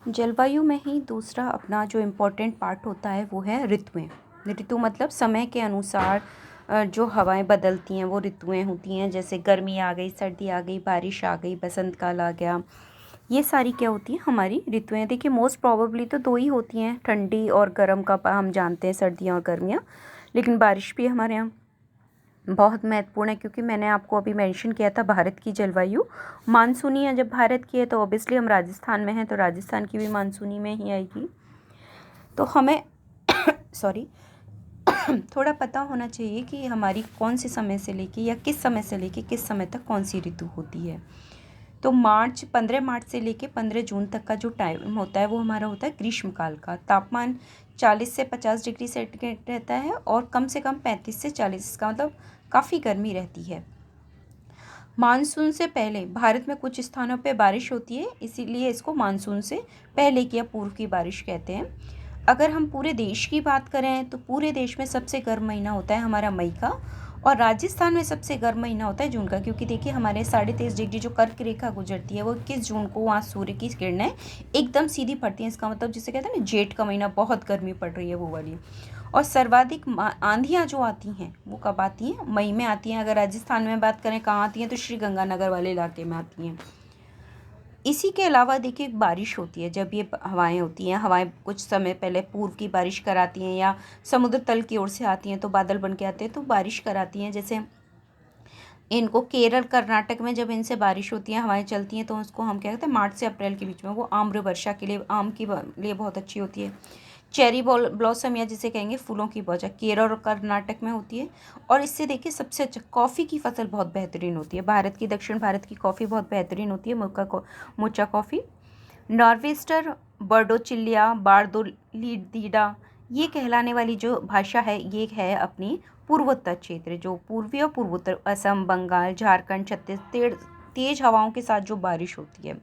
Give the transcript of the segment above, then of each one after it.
जलवायु में ही दूसरा अपना जो इम्पोर्टेंट पार्ट होता है वो है ऋतुएं। ऋतु मतलब समय के अनुसार जो हवाएं बदलती हैं वो ऋतुएं होती हैं। जैसे गर्मी आ गई, सर्दी आ गई, बारिश आ गई, बसंत काल आ गया। ये सारी क्या होती हैं, हमारी ऋतुएं। देखिए मोस्ट प्रोबेबली तो दो ही होती हैं, ठंडी और गर्म का हम जानते हैं, सर्दियाँ और गर्मियाँ। लेकिन बारिश भी हमारे यहाँ बहुत महत्वपूर्ण है, क्योंकि मैंने आपको अभी मेंशन किया था भारत की जलवायु मानसूनी है। जब भारत की है तो ऑब्वियसली हम राजस्थान में हैं, तो राजस्थान की भी मानसूनी में ही आएगी। तो हमें सॉरी थोड़ा पता होना चाहिए कि हमारी कौन से समय से लेके या किस समय से लेके किस समय तक कौन सी ऋतु होती है। तो 15 मार्च से लेके 15 जून तक का जो टाइम होता है वो हमारा होता है ग्रीष्मकाल का। तापमान 40 से 50 डिग्री सेंटीग्रेड रहता है और कम से कम 35 से 40, इसका मतलब काफ़ी गर्मी रहती है। मानसून से पहले भारत में कुछ स्थानों पे बारिश होती है, इसीलिए इसको मानसून से पहले की या पूर्व की बारिश कहते हैं। अगर हम पूरे देश की बात करें तो पूरे देश में सबसे गर्म महीना होता है हमारा मई का, और राजस्थान में सबसे गर्म महीना होता है जून का। क्योंकि देखिए हमारे 23.5 डिग्री जो कर्क रेखा गुजरती है वो 21 जून को वहाँ सूर्य की किरणें एकदम सीधी पड़ती हैं। इसका मतलब जिसे कहते हैं ना जेठ का महीना, बहुत गर्मी पड़ रही है वो वाली। और सर्वाधिक आंधियाँ जो आती हैं वो कब आती हैं, मई में आती हैं। अगर राजस्थान में बात करें कहाँ आती हैं, तो श्री गंगानगर वाले इलाके में आती हैं। इसी के अलावा देखिए बारिश होती है, जब ये हवाएं होती हैं, हवाएं कुछ समय पहले पूर्व की बारिश कराती हैं या समुद्र तल की ओर से आती हैं तो बादल बन के आते हैं तो बारिश कराती हैं। जैसे इनको केरल कर्नाटक में जब इनसे बारिश होती है, हवाएं चलती हैं, तो उसको हम क्या कहते हैं, मार्च से अप्रैल के बीच में, वो आम्र वर्षा के लिए, आम के लिए बहुत अच्छी होती है। चेरी ब्लॉसम या जिसे कहेंगे फूलों की बौछार, केरल और कर्नाटक में होती है। और इससे देखिए सबसे अच्छा कॉफ़ी की फसल बहुत बेहतरीन होती है। भारत की, दक्षिण भारत की कॉफ़ी बहुत बेहतरीन होती है, मोचा कॉफ़ी। नॉर्वेस्टर, बर्डोचिलिया, बारदोलीडीडा, ये कहलाने वाली जो भाषा है ये है अपनी पूर्वोत्तर क्षेत्र, जो पूर्वी और पूर्वोत्तर असम, बंगाल, झारखंड, छत्तीसगढ़, तेज हवाओं के साथ जो बारिश होती है।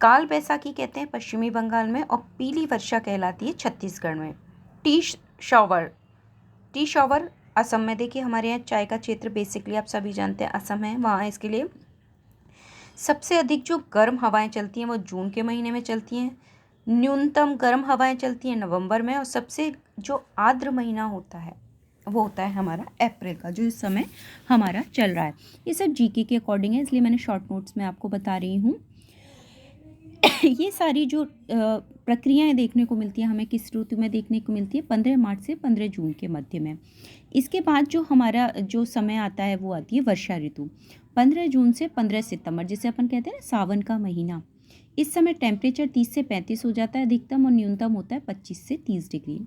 काल बैसाखी कहते हैं पश्चिमी बंगाल में, और पीली वर्षा कहलाती है छत्तीसगढ़ में। T shower T shower Assam में। देखिए हमारे यहाँ चाय का क्षेत्र बेसिकली आप सभी जानते हैं असम है, वहाँ इसके लिए सबसे अधिक जो गर्म हवाएं चलती हैं वो जून के महीने में चलती हैं। न्यूनतम गर्म हवाएं चलती हैं नवंबर में, और सबसे जो आर्द्र महीना होता है वो होता है हमारा अप्रैल का, जो इस समय हमारा चल रहा है। ये सब जीके के अकॉर्डिंग है, इसलिए मैंने शॉर्ट नोट्स में आपको बता रही हूँ। ये सारी जो प्रक्रियाएं देखने को मिलती हैं हमें किस ऋतु में देखने को मिलती है, 15 मार्च से 15 जून के मध्य में। इसके बाद जो हमारा जो समय आता है वो आती है वर्षा ऋतु, 15 जून से 15 सितंबर, जिसे अपन कहते हैं ना सावन का महीना। इस समय टेम्परेचर 30 से 35 हो जाता है अधिकतम, और न्यूनतम होता है 25 से 30 डिग्री।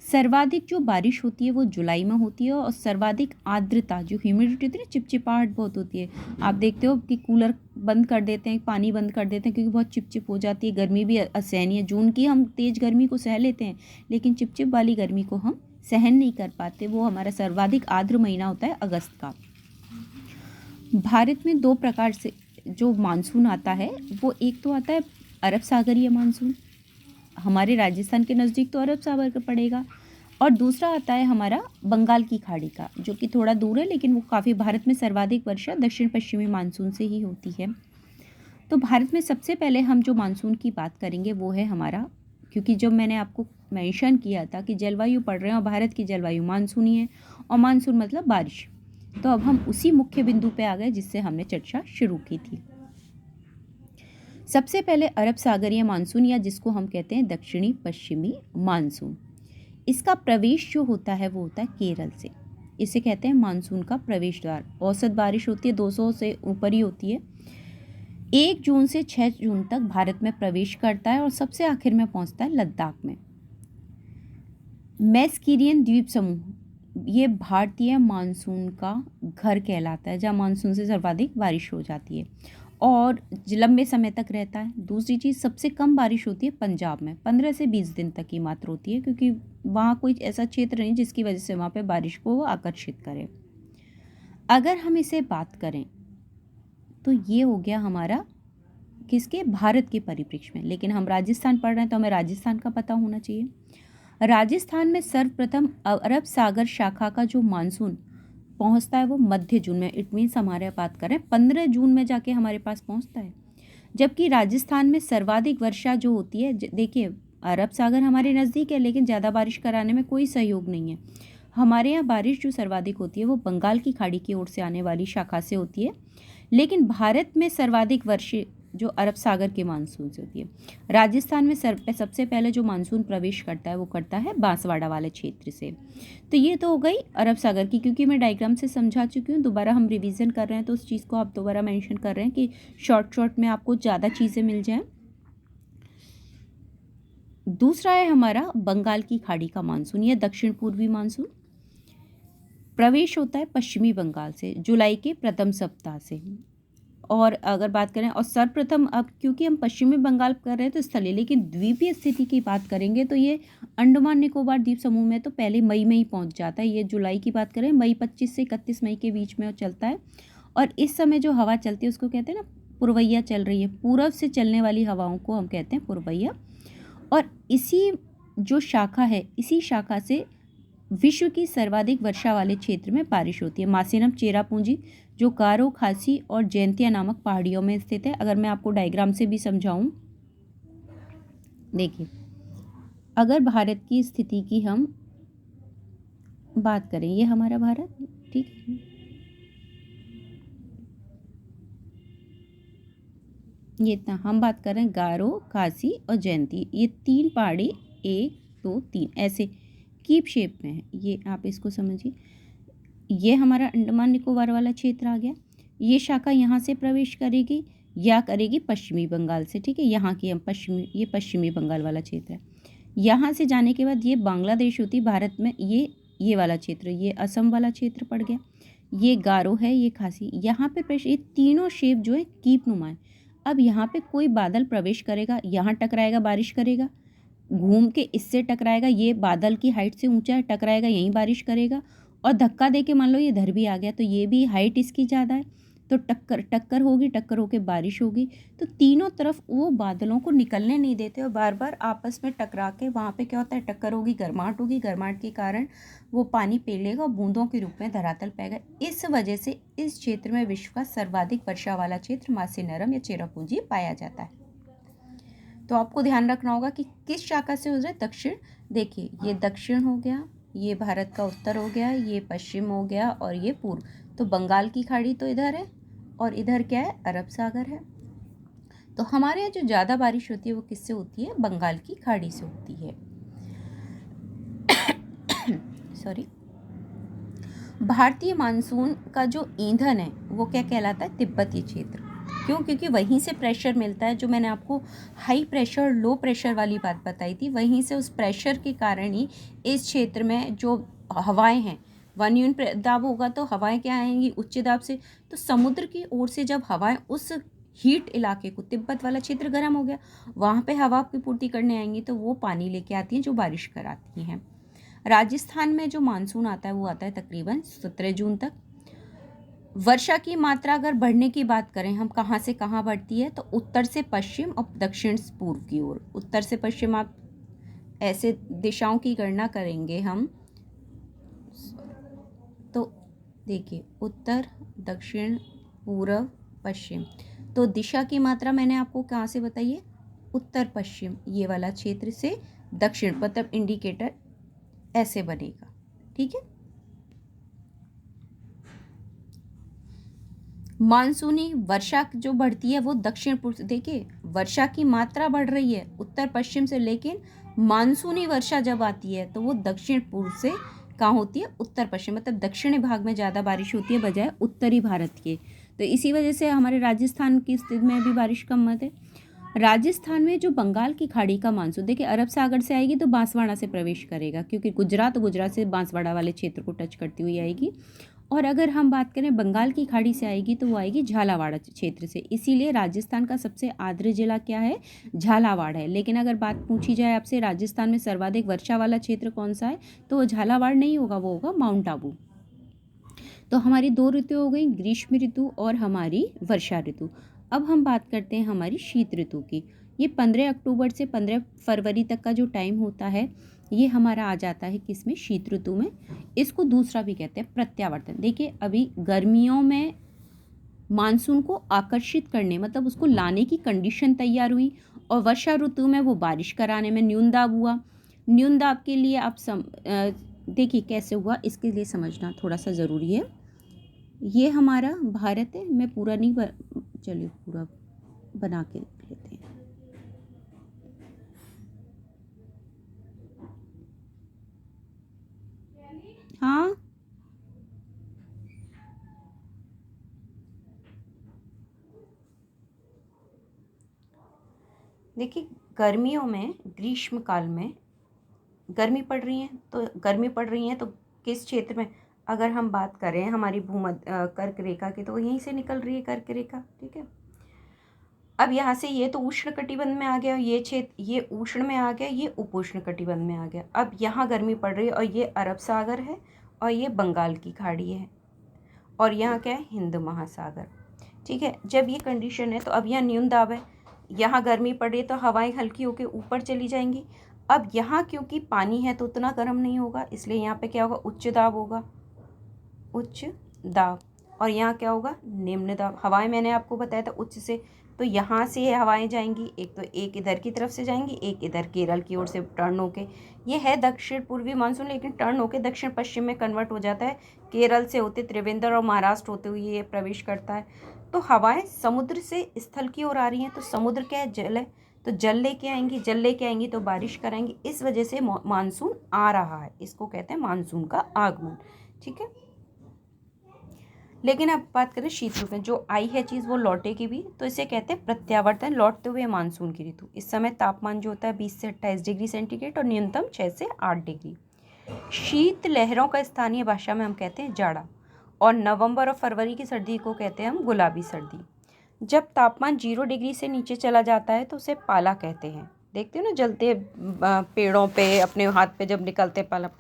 सर्वाधिक जो बारिश होती है वो जुलाई में होती है, और सर्वाधिक आर्द्रता जो ह्यूमिडिटी होती है ना, चिपचिपाहट बहुत होती है। आप देखते हो कि कूलर बंद कर देते हैं, पानी बंद कर देते हैं, क्योंकि बहुत चिपचिप हो जाती है। गर्मी भी असहनीय, जून की हम तेज़ गर्मी को सह लेते हैं, लेकिन चिपचिप वाली गर्मी को हम सहन नहीं कर पाते। वो हमारा सर्वाधिक आर्द्र महीना होता है अगस्त का। भारत में दो प्रकार से जो मानसून आता है, वो एक तो आता है अरब सागरीय मानसून, हमारे राजस्थान के नज़दीक तो अरब सागर पड़ेगा, और दूसरा आता है हमारा बंगाल की खाड़ी का, जो कि थोड़ा दूर है, लेकिन वो काफ़ी, भारत में सर्वाधिक वर्षा दक्षिण पश्चिमी मानसून से ही होती है। तो भारत में सबसे पहले हम जो मानसून की बात करेंगे वो है हमारा, क्योंकि जब मैंने आपको मेंशन किया था कि जलवायु पढ़ रहे हैं और भारत की जलवायु मानसूनी है, और मानसून मतलब बारिश, तो अब हम उसी मुख्य बिंदु पे आ गए जिससे हमने चर्चा शुरू की थी। सबसे पहले अरब सागरीय मानसून, या जिसको हम कहते हैं दक्षिणी पश्चिमी मानसून, इसका प्रवेश जो होता है वो होता है केरल से। इसे कहते हैं मानसून का प्रवेश द्वार। औसत बारिश होती है 200 से ऊपर ही होती है। 1 जून से 6 जून तक भारत में प्रवेश करता है और सबसे आखिर में पहुंचता है लद्दाख में। मैस्कीरियन द्वीप समूह ये भारतीय मानसून का घर कहलाता है, जहाँ मानसून से सर्वाधिक बारिश हो जाती है और लंबे समय तक रहता है। दूसरी चीज़, सबसे कम बारिश होती है पंजाब में, 15 से 20 दिन तक की मात्र होती है, क्योंकि वहाँ कोई ऐसा क्षेत्र नहीं जिसकी वजह से वहाँ पे बारिश को आकर्षित करे। अगर हम इसे बात करें तो ये हो गया हमारा किसके, भारत के परिप्रेक्ष्य में। लेकिन हम राजस्थान पढ़ रहे हैं तो हमें राजस्थान का पता होना चाहिए। राजस्थान में सर्वप्रथम अरब सागर शाखा का जो मानसून पहुंचता है वो मध्य जून में, इट मीन्स हमारे बात करें 15 जून में जाके हमारे पास पहुंचता है। जबकि राजस्थान में सर्वाधिक वर्षा जो होती है, देखिए अरब सागर हमारे नज़दीक है लेकिन ज़्यादा बारिश कराने में कोई सहयोग नहीं है। हमारे यहाँ बारिश जो सर्वाधिक होती है वो बंगाल की खाड़ी की ओर से आने वाली शाखा से होती है, लेकिन भारत में सर्वाधिक वर्षा जो अरब सागर के मानसून से होती है। राजस्थान में सबसे पहले जो मानसून प्रवेश करता है वो करता है बांसवाड़ा वाले क्षेत्र से। तो ये तो हो गई अरब सागर की, क्योंकि मैं डायग्राम से समझा चुकी हूँ, दोबारा हम रिवीजन कर रहे हैं तो उस चीज़ को आप दोबारा मेंशन कर रहे हैं कि शॉर्ट में आपको ज़्यादा चीज़ें मिल जाएं। दूसरा है हमारा बंगाल की खाड़ी का मानसून या दक्षिण पूर्वी मानसून। प्रवेश होता है पश्चिमी बंगाल से जुलाई के प्रथम सप्ताह से। और अगर बात करें और सर्वप्रथम, अब क्योंकि हम पश्चिमी बंगाल कर रहे हैं तो स्थलीय, लेकिन द्वीपीय स्थिति की बात करेंगे तो ये अंडमान निकोबार द्वीप समूह में तो पहले मई में ही पहुंच जाता है। ये जुलाई की बात करें, मई 25 से 31 मई के बीच में चलता है। और इस समय जो हवा चलती है उसको कहते हैं ना पुरवैया चल रही है, पूर्व से चलने वाली हवाओं को हम कहते हैं पुरवैया। और इसी जो शाखा है, इसी शाखा से विश्व की सर्वाधिक वर्षा वाले क्षेत्र में बारिश होती है। मासेनम चेरापूंजी जो गारो, खासी और जैंतिया नामक पहाड़ियों में स्थित है। अगर मैं आपको डायग्राम से भी समझाऊं, देखिए अगर भारत की स्थिति की हम बात करें, ये हमारा भारत, ठीक है, ये इतना हम बात कर रहे हैं गारो, खासी और जयंती, ये तीन पहाड़ी 1 2 3 ऐसे कीप शेप में है। ये आप इसको समझिए, ये हमारा अंडमान निकोबार वाला क्षेत्र आ गया। ये शाखा यहाँ से प्रवेश करेगी या करेगी पश्चिमी बंगाल से, ठीक है, यहाँ की हम ये पश्चिमी बंगाल वाला क्षेत्र है। यहाँ से जाने के बाद ये बांग्लादेश होती भारत में, ये वाला क्षेत्र, ये असम वाला क्षेत्र पड़ गया। ये गारो है, ये खासी, यहाँ पे ये तीनों शेप जो है कीप नुमा है। अब यहाँ पे कोई बादल प्रवेश करेगा, यहाँ टकराएगा, बारिश करेगा, घूम के इससे टकराएगा, ये बादल की हाइट से ऊंचा है, टकराएगा, यहीं बारिश करेगा, और धक्का दे के मान लो ये इधर भी आ गया तो ये भी हाइट इसकी ज़्यादा है तो टक्कर होगी, टक्कर होके बारिश होगी। तो तीनों तरफ वो बादलों को निकलने नहीं देते और बार बार आपस में टकरा के वहाँ पे क्या होता है, टक्कर होगी, गर्माहट होगी, गर्माहट के कारण वो पानी पेलेगा और बूंदों के रूप में धरातल पाएगा। इस वजह से इस क्षेत्र में विश्व का सर्वाधिक वर्षा वाला क्षेत्र मासेनरम या चेरापूंजी पाया जाता है। तो आपको ध्यान रखना होगा कि किस शाखा से हो रहा है, दक्षिण। देखिए ये दक्षिण हो गया, ये भारत का उत्तर हो गया, ये पश्चिम हो गया और ये पूर्व। तो बंगाल की खाड़ी तो इधर है और इधर क्या है, अरब सागर है। तो हमारे यहाँ जो ज़्यादा बारिश होती है वो किससे होती है, बंगाल की खाड़ी से होती है। सॉरी। भारतीय मानसून का जो ईंधन है वो क्या कहलाता है, तिब्बतीय क्षेत्र। क्यों, क्योंकि वहीं से प्रेशर मिलता है। जो मैंने आपको हाई प्रेशर लो प्रेशर वाली बात बताई थी, वहीं से उस प्रेशर के कारण ही इस क्षेत्र में जो हवाएं हैं, वन यूनिट दाब होगा तो हवाएं क्या आएंगी, उच्च दाब से। तो समुद्र की ओर से जब हवाएं उस हीट इलाके को, तिब्बत वाला क्षेत्र गर्म हो गया, वहाँ पे हवा की पूर्ति करने आएंगी तो वो पानी लेके आती हैं जो बारिश कराती हैं। राजस्थान में जो मानसून आता है वो आता है तकरीबन 17 जून तक। वर्षा की मात्रा अगर बढ़ने की बात करें, हम कहाँ से कहाँ बढ़ती है, तो उत्तर से पश्चिम और दक्षिण से पूर्व की ओर। उत्तर से पश्चिम आप ऐसे दिशाओं की गणना करेंगे हम, तो देखिए उत्तर, दक्षिण, पूर्व, पश्चिम। तो दिशा की मात्रा मैंने आपको कहाँ से बताई है, उत्तर पश्चिम, ये वाला क्षेत्र से दक्षिण, मतलब इंडिकेटर ऐसे बनेगा, ठीक है। मानसूनी वर्षा जो बढ़ती है वो दक्षिण पूर्व, देखिए वर्षा की मात्रा बढ़ रही है उत्तर पश्चिम से, लेकिन मानसूनी वर्षा जब आती है तो वो दक्षिण पूर्व से कहाँ होती है, उत्तर पश्चिम, मतलब दक्षिणी भाग में ज़्यादा बारिश होती है बजाय उत्तरी भारत के। तो इसी वजह से हमारे राजस्थान की स्थिति में भी बारिश कम है। राजस्थान में जो बंगाल की खाड़ी का मानसून, देखिए अरब सागर से आएगी तो बांसवाड़ा से प्रवेश करेगा, क्योंकि गुजरात से बांसवाड़ा वाले क्षेत्र को टच करती हुई आएगी। और अगर हम बात करें बंगाल की खाड़ी से आएगी तो वो आएगी झालावाड़ क्षेत्र से। इसीलिए राजस्थान का सबसे आर्द्र जिला क्या है, झालावाड़ है। लेकिन अगर बात पूछी जाए आपसे राजस्थान में सर्वाधिक वर्षा वाला क्षेत्र कौन सा है, तो वो झालावाड़ नहीं होगा, वो होगा माउंट आबू। तो हमारी 2 ऋतु हो गई, ग्रीष्म ऋतु और हमारी वर्षा ऋतु। अब हम बात करते हैं हमारी शीत ऋतु की। ये 15 अक्टूबर से 15 फरवरी तक का जो टाइम होता है, ये हमारा आ जाता है किसमें, शीत ऋतु में। इसको दूसरा भी कहते हैं प्रत्यावर्तन। देखिए अभी गर्मियों में मानसून को आकर्षित करने मतलब उसको लाने की कंडीशन तैयार हुई। और वर्षा ऋतु में वो बारिश कराने में न्यून दाब हुआ। न्यून दाब के लिए आप देखिए कैसे हुआ, इसके लिए समझना थोड़ा सा ज़रूरी है। ये हमारा भारत है, मैं पूरा नहीं चलिए पूरा बना के लेते हैं। हाँ, देखिए गर्मियों में, ग्रीष्म काल में गर्मी पड़ रही है, तो गर्मी पड़ रही है तो किस क्षेत्र में, अगर हम बात करें हमारी भूमध्य कर्क रेखा की, तो यहीं से निकल रही है कर्क रेखा, ठीक है। अब यहाँ से ये तो उष्ण कटिबंध में आ गया, ये क्षेत्र ये उष्ण में आ गया, ये उपोष्ण कटिबंध में आ गया। अब यहाँ गर्मी पड़ रही है और ये अरब सागर है और ये बंगाल की खाड़ी है और यहाँ क्या है, हिंद महासागर, ठीक है। जब ये कंडीशन है तो अब यहाँ न्यून दाब है, यहाँ गर्मी पड़ रही है तो हवाएं हल्की होकर ऊपर चली जाएंगी। अब यहाँ क्योंकि पानी है तो उतना गर्म नहीं होगा, इसलिए यहाँ पे क्या होगा, उच्च दाब होगा, उच्च दाब। और यहाँ क्या होगा, निम्न दाब। हवाएं मैंने आपको बताया था उच्च से, तो यहाँ से हवाएं जाएंगी, एक तो एक इधर की तरफ से जाएंगी, एक इधर केरल की ओर से टर्न होके। ये है दक्षिण पूर्वी मानसून, लेकिन टर्न होके दक्षिण पश्चिम में कन्वर्ट हो जाता है। केरल से होते त्रिवेंद्र और महाराष्ट्र होते हुए ये प्रवेश करता है। तो हवाएं समुद्र से स्थल की ओर आ रही हैं, तो समुद्र क्या है, जल है, तो जल लेके आएंगी, जल लेके आएंगी तो बारिश कराएंगी। इस वजह से मानसून आ रहा है, इसको कहते हैं मानसून का आगमन, ठीक है। लेकिन अब बात करें शीत ऋतु में, जो आई है चीज़ वो लौटेगी भी, तो इसे कहते हैं प्रत्यावर्तन, लौटते हुए मानसून की ऋतु। इस समय तापमान जो होता है 20 से 28 डिग्री सेंटीग्रेड और न्यूनतम 6 से 8 डिग्री। शीत लहरों का स्थानीय भाषा में हम कहते हैं जाड़ा। और नवंबर और फरवरी की सर्दी को कहते हैं हम गुलाबी सर्दी। जब तापमान 0 डिग्री से नीचे चला जाता है तो उसे पाला कहते हैं। देखते हो ना जलते पेड़ों पे, अपने हाथ पे जब निकलते पाला।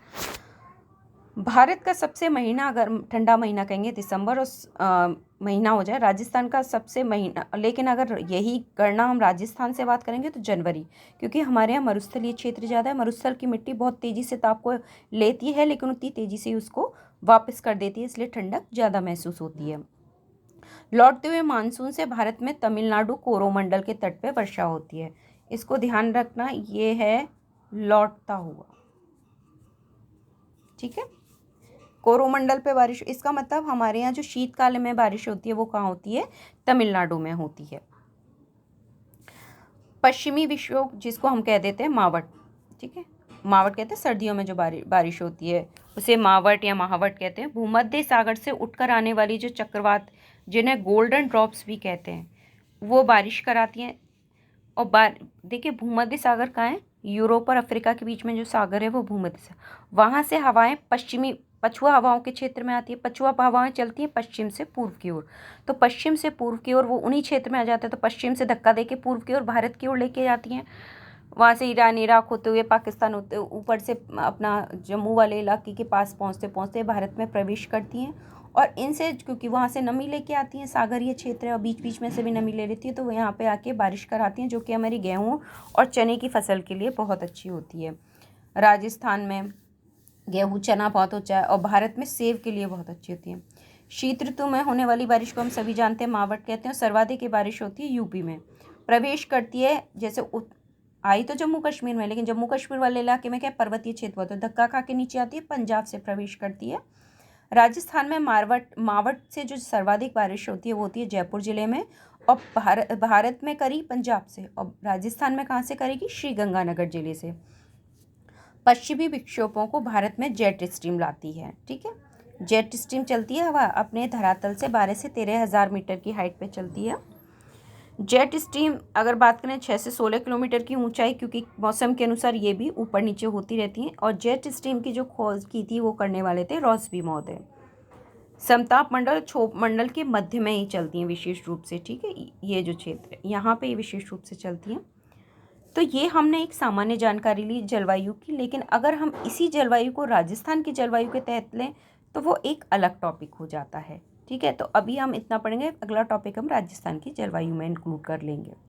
भारत का सबसे महीना, अगर ठंडा महीना कहेंगे दिसंबर, और महीना हो जाए राजस्थान का सबसे महीना, लेकिन अगर यही गणना हम राजस्थान से बात करेंगे तो जनवरी, क्योंकि हमारे यहाँ मरुस्थलीय क्षेत्र ज़्यादा है। मरुस्थल की मिट्टी बहुत तेज़ी से ताप को लेती है, लेकिन उतनी तेज़ी से उसको वापस कर देती है, इसलिए ठंडक ज़्यादा महसूस होती है। लौटते हुए मानसून से भारत में तमिलनाडु कोरोमंडल के तट पर वर्षा होती है। इसको ध्यान रखना, ये है लौटता हुआ, ठीक है। कोरोमंडल पे बारिश, इसका मतलब हमारे यहाँ जो शीतकाल में बारिश होती है वो कहाँ होती है, तमिलनाडु में होती है। पश्चिमी विक्षोभ, जिसको हम कह देते हैं मावट, ठीक है, मावट कहते हैं सर्दियों में जो बारिश होती है उसे मावट या महावट कहते हैं। भूमध्य सागर से उठकर आने वाली जो चक्रवात, जिन्हें गोल्डन ड्रॉप्स भी कहते हैं, वो बारिश कराती हैं। और देखिए भूमध्य सागर कहाँ है, यूरोप और अफ्रीका के बीच में जो सागर है वो भूमध्य सागर। वहाँ से हवाएं पछुआ हवाओं के क्षेत्र में आती है। पछुआ हवाएं चलती हैं पश्चिम से पूर्व की ओर, तो पश्चिम से पूर्व की ओर वो उन्हीं क्षेत्र में आ जाता है, तो पश्चिम से धक्का दे के पूर्व की ओर भारत की ओर लेके जाती हैं। वहाँ से ईरान इराक होते हुए पाकिस्तान होते ऊपर से अपना जम्मू वाले इलाके के पास पहुँचते पहुँचते भारत में प्रवेश करती हैं। और इनसे क्योंकि वहाँ से नमी लेके आती हैं, सागरीय क्षेत्र है और बीच बीच में से भी नमी ले लेती है, तो वो यहाँ पे आके बारिश कराती हैं, जो कि हमारी गेहूँ और चने की फसल के लिए बहुत अच्छी होती है। राजस्थान में गेहूँ चना बहुत होता है और भारत में सेब के लिए बहुत अच्छी होती है। शीत ऋतु में होने वाली बारिश को हम सभी जानते हैं मावट कहते हैं। सर्वाधिक ये बारिश होती है यूपी में, प्रवेश करती है। जैसे आई तो जम्मू कश्मीर में, लेकिन जम्मू कश्मीर वाले इलाके में क्या पर्वतीय क्षेत्र होता है, धक्का खा के नीचे आती है, पंजाब से प्रवेश करती है। राजस्थान में मावट से जो सर्वाधिक बारिश होती है वो होती है जयपुर जिले में, और भारत में करी पंजाब से, और राजस्थान में कहाँ से करेगी, श्री गंगानगर जिले से। पश्चिमी विक्षोभों को भारत में जेट स्ट्रीम लाती है, ठीक है। जेट स्ट्रीम चलती है, हवा अपने धरातल से 12 से 13,000 मीटर की हाइट पे चलती है। जेट स्ट्रीम अगर बात करें 6 से 16 किलोमीटर की ऊंचाई, क्योंकि मौसम के अनुसार ये भी ऊपर नीचे होती रहती हैं। और जेट स्ट्रीम की जो खोज की थी वो करने वाले थे रॉसबी महोदय। समताप मंडल क्षोभ मंडल के मध्य में ही चलती हैं विशेष रूप से, ठीक है। ये जो क्षेत्र है यहाँ पे ये विशेष रूप से चलती हैं। तो ये हमने एक सामान्य जानकारी ली जलवायु की, लेकिन अगर हम इसी जलवायु को राजस्थान की जलवायु के तहत लें तो वो एक अलग टॉपिक हो जाता है, ठीक है। तो अभी हम इतना पढ़ेंगे, अगला टॉपिक हम राजस्थान की जलवायु में इंक्लूड कर लेंगे।